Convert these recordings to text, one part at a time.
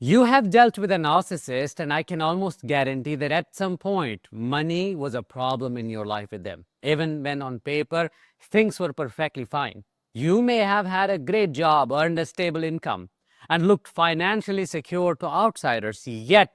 You have dealt with a narcissist, and I can almost guarantee that at some point, money was a problem in your life with them. Even when on paper, things were perfectly fine. You may have had a great job, earned a stable income, and looked financially secure to outsiders, yet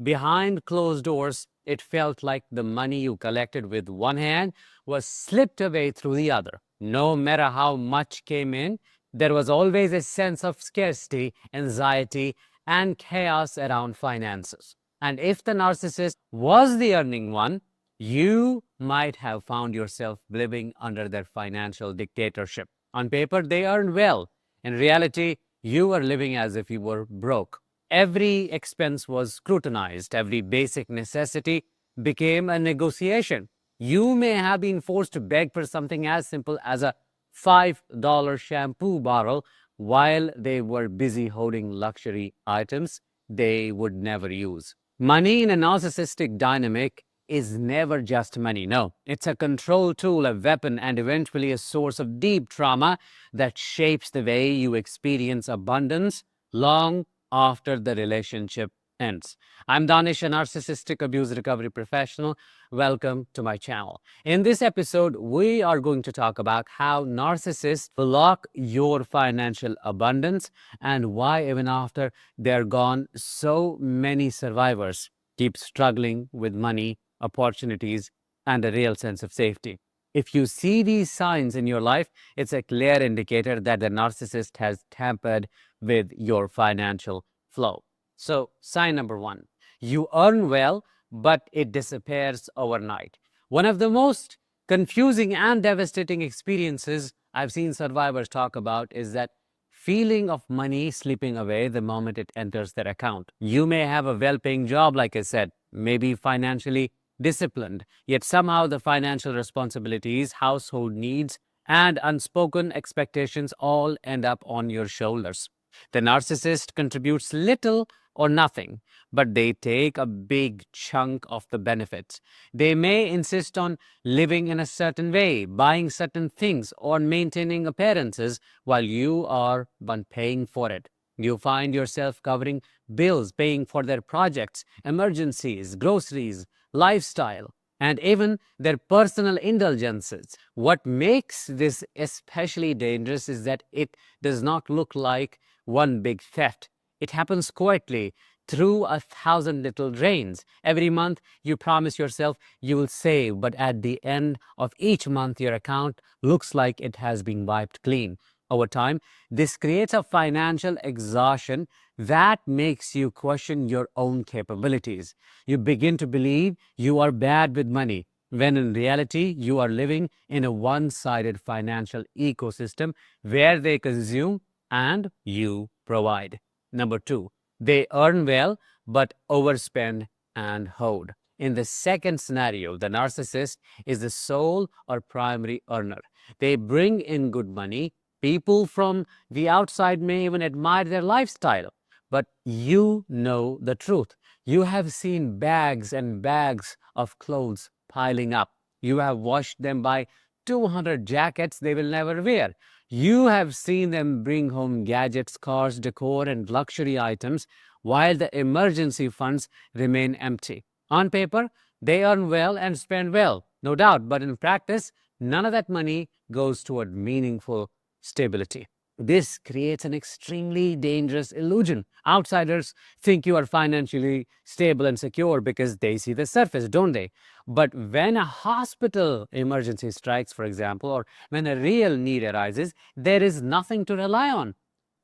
behind closed doors, it felt like the money you collected with one hand was slipped away through the other. No matter how much came in, there was always a sense of scarcity, anxiety, and chaos around finances. And if the narcissist was the earning one, you might have found yourself living under their financial dictatorship. On paper, they earned well. In reality, you were living as if you were broke. Every expense was scrutinized, every basic necessity became a negotiation. You may have been forced to beg for something as simple as a $5 shampoo bottle while they were busy holding luxury items they would never use. Money in a narcissistic dynamic is never just money. No, it's a control tool, a weapon, and eventually a source of deep trauma that shapes the way you experience abundance long after the relationship ends. I'm Danish, a narcissistic abuse recovery professional. Welcome to my channel. In this episode, we are going to talk about how narcissists block your financial abundance and why, even after they're gone, so many survivors keep struggling with money, opportunities, and a real sense of safety. If you see these signs in your life, it's a clear indicator that the narcissist has tampered with your financial flow. So, sign number one, you earn well, but it disappears overnight. One of the most confusing and devastating experiences I've seen survivors talk about is that feeling of money slipping away the moment it enters their account. You may have a well paying job, like I said, maybe financially disciplined, yet somehow the financial responsibilities, household needs, and unspoken expectations all end up on your shoulders. The narcissist contributes little or nothing, but they take a big chunk of the benefits. They may insist on living in a certain way, buying certain things, or maintaining appearances while you are one paying for it. You find yourself covering bills, paying for their projects, emergencies, groceries, lifestyle, and even their personal indulgences. What makes this especially dangerous is that it does not look like one big theft. It happens quietly through 1,000 little drains. Every month, you promise yourself you will save, but at the end of each month, your account looks like it has been wiped clean. Over time, this creates a financial exhaustion that makes you question your own capabilities. You begin to believe you are bad with money, when in reality, you are living in a one sided financial ecosystem where they consume and you provide. Number two, they earn well but overspend and hoard. In the second scenario, the narcissist is the sole or primary earner. They bring in good money. People from the outside may even admire their lifestyle, but you know the truth. You have seen bags and bags of clothes piling up. You have watched them buy 200 jackets they will never wear. You have seen them bring home gadgets, cars, decor, and luxury items while the emergency funds remain empty. On paper, they earn well and spend well, no doubt, but in practice, none of that money goes toward meaningful stability. This creates an extremely dangerous illusion. Outsiders think you are financially stable and secure because they see the surface, don't they? But when a hospital emergency strikes, for example, or when a real need arises, there is nothing to rely on.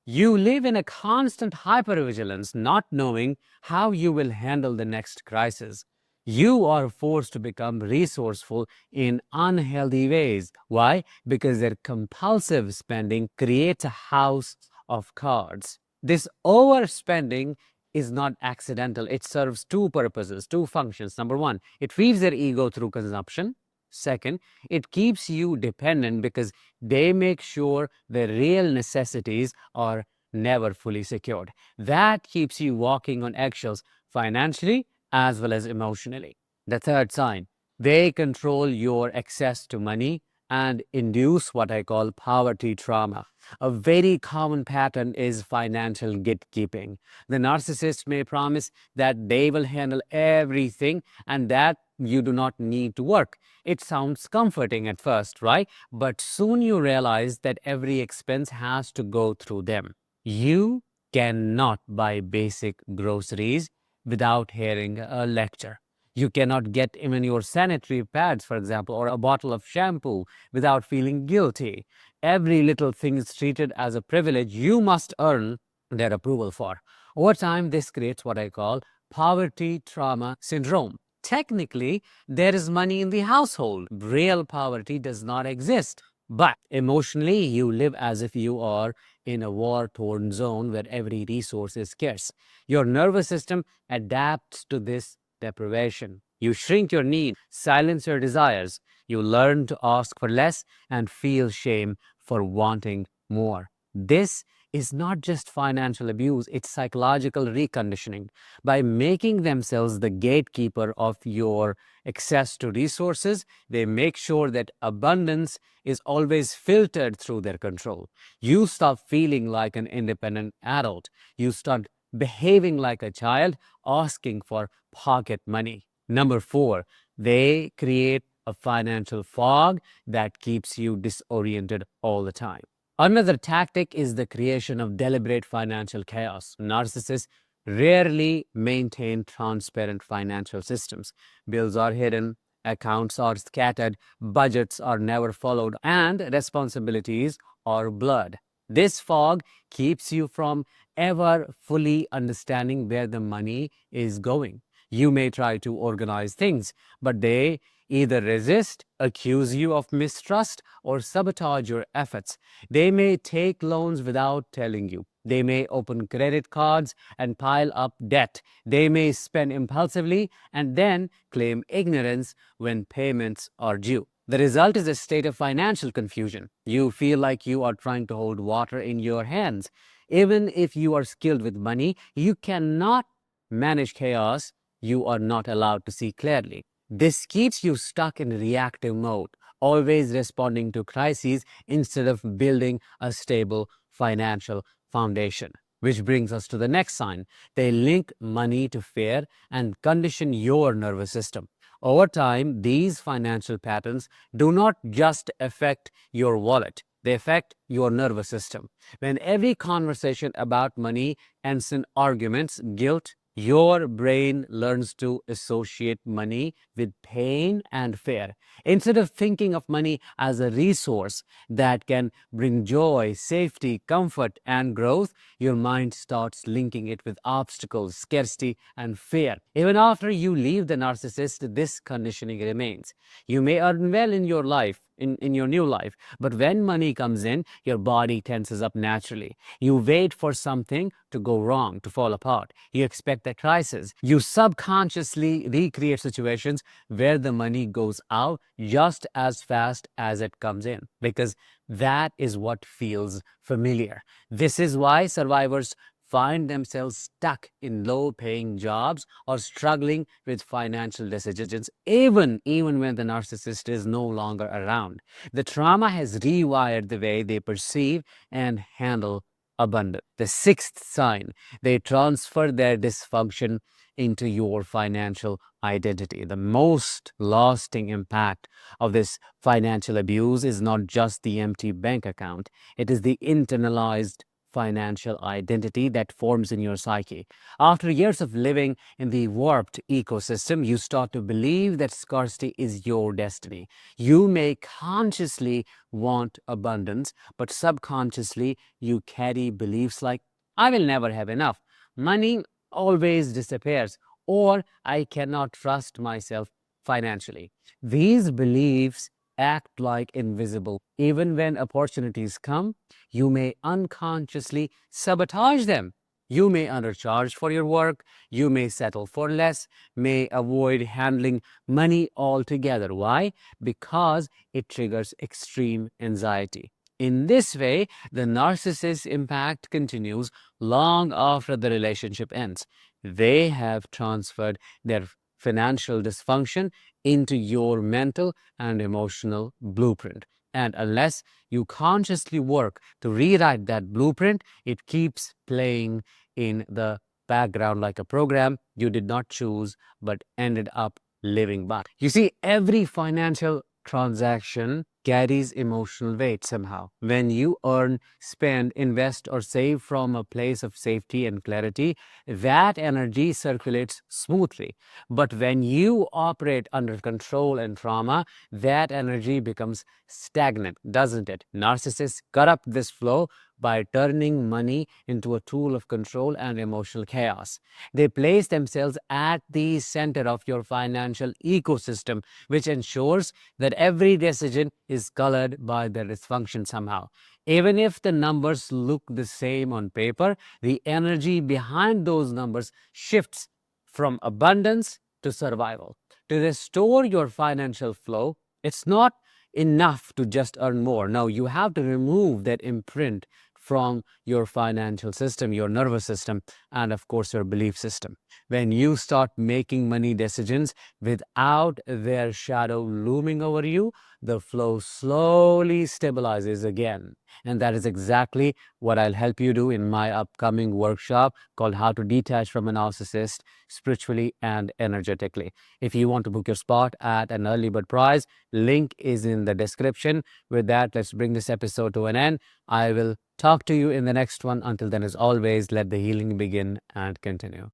You live in a constant hypervigilance, not knowing how you will handle the next crisis. You are forced to become resourceful in unhealthy ways. Why? Because their compulsive spending creates a house of cards. This overspending is not accidental. It serves two purposes, two functions. Number one, it feeds their ego through consumption. Second, it keeps you dependent because they make sure the real necessities are never fully secured. That keeps you walking on eggshells financially as well as emotionally. The third sign, they control your access to money and induce what I call poverty trauma. A very common pattern is financial gatekeeping. The narcissist may promise that they will handle everything and that you do not need to work. It sounds comforting at first, right? But soon you realize that every expense has to go through them. You cannot buy basic groceries without hearing a lecture. You cannot get even your sanitary pads, for example, or a bottle of shampoo without feeling guilty. Every little thing is treated as a privilege you must earn their approval for. Over time, this creates what I call poverty trauma syndrome. Technically, there is money in the household. Real poverty does not exist. But emotionally, you live as if you are in a war-torn zone where every resource is scarce. Your nervous system adapts to this deprivation. You shrink your needs, silence your desires. You learn to ask for less and feel shame for wanting more. This is not just financial abuse, it's psychological reconditioning. By making themselves the gatekeeper of your access to resources, they make sure that abundance is always filtered through their control. You stop feeling like an independent adult. You start behaving like a child, asking for pocket money. Number four, they create a financial fog that keeps you disoriented all the time. Another tactic is the creation of deliberate financial chaos. Narcissists rarely maintain transparent financial systems. Bills are hidden, accounts are scattered, budgets are never followed, and responsibilities are blurred. This fog keeps you from ever fully understanding where the money is going. You may try to organize things, but they either resist, accuse you of mistrust, or sabotage your efforts. They may take loans without telling you. They may open credit cards and pile up debt. They may spend impulsively and then claim ignorance when payments are due. The result is a state of financial confusion. You feel like you are trying to hold water in your hands. Even if you are skilled with money, you cannot manage chaos. You are not allowed to see clearly. This keeps you stuck in reactive mode, always responding to crises instead of building a stable financial foundation. Which brings us to the next sign. They link money to fear and condition your nervous system. Over time, these financial patterns do not just affect your wallet, they affect your nervous system. When every conversation about money ends in arguments, guilt, your brain learns to associate money with pain and fear. Instead of thinking of money as a resource that can bring joy, safety, comfort, and growth, your mind starts linking it with obstacles, scarcity, and fear. Even after you leave the narcissist, this conditioning remains. You may earn well in your life, in your new life, but when money comes in, your body tenses up naturally. You wait for something to go wrong, to fall apart. You expect a crisis. You subconsciously recreate situations where the money goes out just as fast as it comes in, because that is what feels familiar. This is why survivors find themselves stuck in low-paying jobs or struggling with financial decisions, even when the narcissist is no longer around. The trauma has rewired the way they perceive and handle abundance. The sixth sign, they transfer their dysfunction into your financial identity. The most lasting impact of this financial abuse is not just the empty bank account, it is the internalized financial identity that forms in your psyche. After years of living in the warped ecosystem, you start to believe that scarcity is your destiny. You may consciously want abundance, but subconsciously you carry beliefs like, I will never have enough, money always disappears, or I cannot trust myself financially. These beliefs act like invisible. Even when opportunities come, you may unconsciously sabotage them. You may undercharge for your work, you may settle for less, may avoid handling money altogether. Why? Because it triggers extreme anxiety. In this way, the narcissist's impact continues long after the relationship ends. They have transferred their financial dysfunction into your mental and emotional blueprint. And unless you consciously work to rewrite that blueprint, it keeps playing in the background like a program you did not choose but ended up living by. You see, every financial transaction carries emotional weight somehow. When you earn, spend, invest, or save from a place of safety and clarity, that energy circulates smoothly. But when you operate under control and trauma, that energy becomes stagnant, doesn't it? Narcissists corrupt this flow by turning money into a tool of control and emotional chaos. They place themselves at the center of your financial ecosystem, which ensures that every decision is colored by their dysfunction somehow. Even if the numbers look the same on paper, the energy behind those numbers shifts from abundance to survival. To restore your financial flow, it's not enough to just earn more. No, you have to remove that imprint from your financial system, your nervous system, and of course, your belief system. When you start making money decisions without their shadow looming over you, the flow slowly stabilizes again. And that is exactly what I'll help you do in my upcoming workshop called How to Detach from a Narcissist Spiritually and Energetically. If you want to book your spot at an early bird price, link is in the description. With that, let's bring this episode to an end. I will talk to you in the next one. Until then, as always, let the healing begin and continue.